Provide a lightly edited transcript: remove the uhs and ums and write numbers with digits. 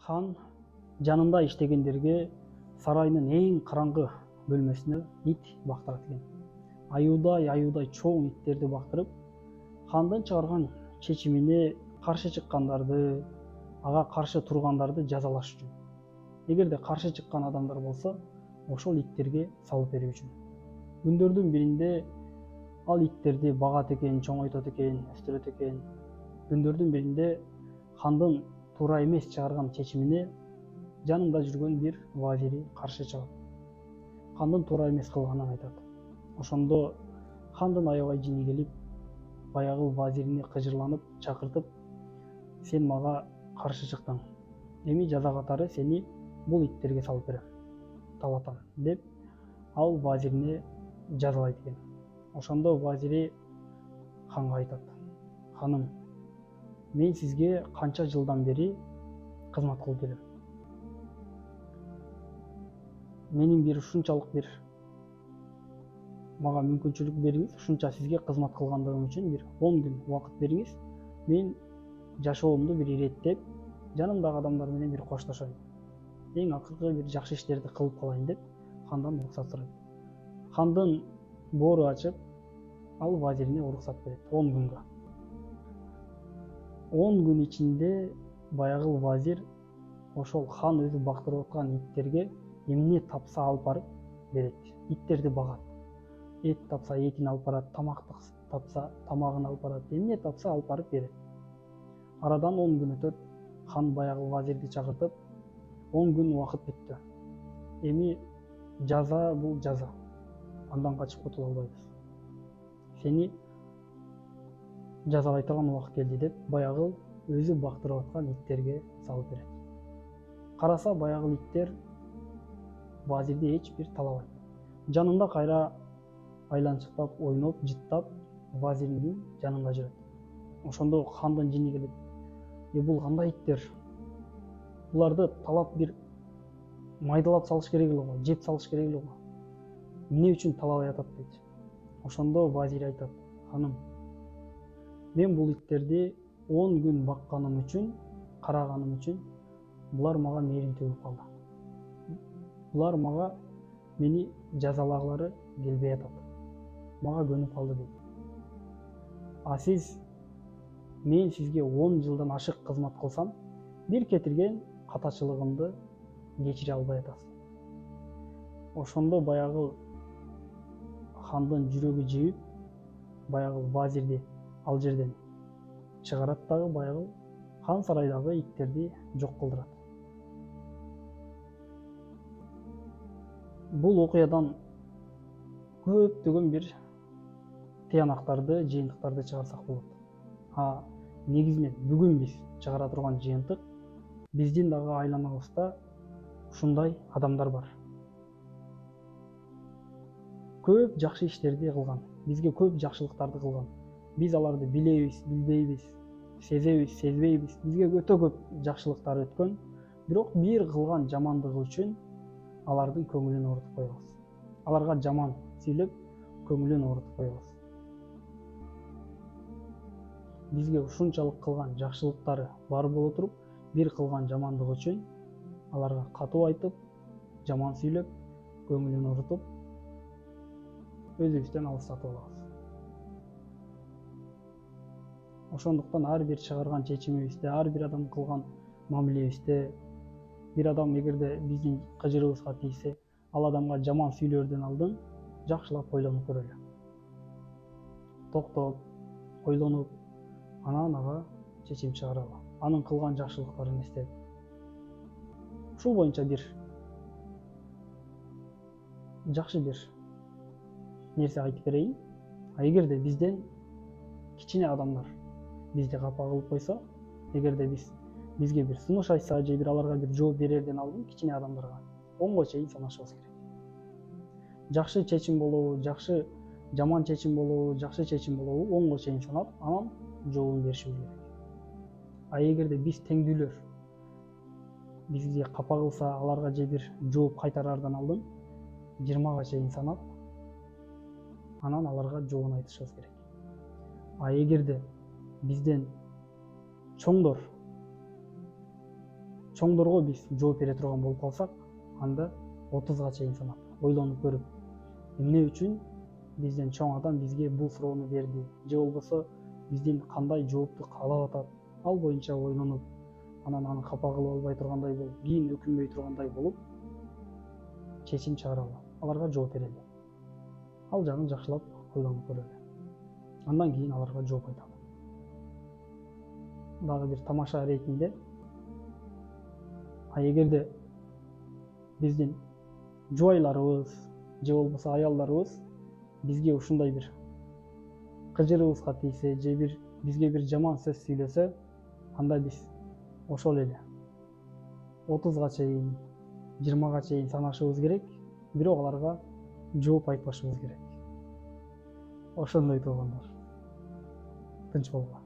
Хан жанында иштегендерге сарайдын эң караңгы бөлмөсүнө ит бактырат экен. Аюудай чоң иттерди бактырып, хандын чыгарган чечимине каршы чыккандарды, ага каршы тургандарды жазалаш үчүн. Эгерде каршы чыккан адамдар болсо, ошол иттерге салып берүү үчүн. Күндөрдүн биринде ал иттерди багат экен, чоңойтот экен, өстүрөт экен. Күндөрдүн биринде хандын туура эмес чыгарган чечимине жанында жүргөн бир вазири каршы чыгат. Хандын туура эмес кылганын айтат. Ошондо хандын аябай жини келип, баягы вазирине кыжырланып, чакыртып, сен мага каршы чыктың. Эми жаза катары сени бул иттерге салып берем, талатам деп ал вазирине жазалайт экен. Ошондо вазири ханга айтат: ханым, мен сизге канча жылдан бери кызмат кылып келем. Менин бир ушунчалык бир мага мүмкүнчүлүк бериңиз, ушунча сизге кызмат кылгандыгым үчүн бир 10 күн убакыт бериңиз. Мен жашоомду бир иреттеп, жанымдагы адамдар менен бир коштошоюн. Эң акыркы бир жакшы иштерди кылып калайын деп хандан уруксат сурайт. Хандын боору ачып, ал вазирине уруксат берет 10 күнгө. 10 күн ичинде баягы вазир ошол хан өзү бактырып аткан иттерге эмне тапса алып барып берет. Иттерди багат. Эт тапса этин алып барат, тамак тапса тамагын алып барат, эмне тапса алып барып берет. Арадан 10 күн өтөт, хан баягы вазирди чакыртып, 10 күн убакыт бүттү. Эми жаза бул жаза. Андан качып кутула албайбыз. Сени жазалай турган убакыт келди деп баягы өзү бактырып аткан иттерге салып берет. Караса баягы иттер вазирди эч бир талабайт. Жанында кайра айланчыктап, ойноп, жыттап вазирдин жанында жүрөт. Ошондо хандын жини келет: бул кандай иттер? Буларды талап бир майдалап салыш керек эле го, жеп салыш керек эле го. Эмне үчүн талабай атат дейт. Ошондо вазир айтат: ханым, мен бул иттерди 10 күн бакканым үчүн, караганым үчүн булар мага мээрин төгүп калды. Булар мага мени жазалагылары келбей атат. Мага көнүп калды дейт. А сиз, мен сизге 10 жылдан ашык кызмат кылсам, бир кетирген катачылыгымды кечире албай атасыз. Ошондо баягы хандын жүрөгү жибип, баягы вазирди ал жерден чыгарат дагы баягы хан сарайдагы иттерди жок кылдырат. Бул окуядан көптөгөн бир тыянактарды, жыйынтыктарды чыгарсак болот. Негизинен бүгүн биз чыгара турган жыйынтык: биздин дагы айланабызда ушундай адамдар бар. Көп жакшы иштерди кылган, бизге көп жакшылыктарды кылган. Биз аларды билебиз, билбейбиз, сезебиз, сезбейбиз. Бизге өтө көп жакшылыктары өткөн, бирок бир кылган жамандыгы үчүн алардын көңүлүн оорутуп коебуз. Аларга жаман сүйлөп, көңүлүн оорутуп коебуз. Бизге ушунчалык кылган жакшылыктары бар боло туруп, бир кылган жамандыгы үчүн аларга катуу айтып, жаман сүйлөп, көңүлүн оорутуп, өзүбүздөн алыстатып алабыз. Ошондуктан ар бир чыгарган чечимибизде, ар бир адам кылган мамилебизде, бир адам эгерде биздин кыжырыбызга тийсе, ал адамга жаман сүйлөөрдөн алдын жакшылап ойлонуп көрөлү. Токтоп, ойлонуп, анан ага чечим чыгаралы. Анын кылган жакшылыктарын эстеп. Ушул боюнча бир жакшы бир нерсе айтып берейин. Эгерде бизден кичине адамдар бизди капа кылып койсо, эгерде бизге бир сунуш айтса же бир аларга бир жооп берерден алдын кичине адамдарга 10го чейин санашыбыз керек. Жакшы чечим болобу, жаман чечим болобу, жакшы чечим болобу 10го чейин санап, анан жообун беришибиз керек. Эгерде биз теңдүүлөр бизге капа кылса, аларга же бир жооп кайтарардан алдын 20га чейин санап, анан аларга жообун айтышыбыз керек. Эгерде бизден чоңдор чоңдорго биз жооп бере турган болуп калсак, анда 30га чейин санап ойлонуп көрүп, эмне үчүн бизден чоң адам бизге бул суроону берди, же болбосо бизден кандай жоопту каалап атат, ал боюнча ойлонуп, анан аны капа кылып албай тургандай болуп, кийин өкүнбөй тургандай болуп чечим чыгаралы, аларга жооп берели. Ал жагын жакшылап ойлонуп көрөлү. Андан кийин аларга жооп айталы. Дагы бир тамаша иретинде, эгерде биздин жубайларыбыз же болбосо аялдарыбыз бизге ушундай бир кыжырыбызга тийсе, же бизге бир жаман сөз сүйлөсө, анда биз ошол эле 30га чейин, 20га чейин санашыбыз керек, бирок аларга жооп айтпашыбыз керек. Ошондой туугандар. Тынч болгула.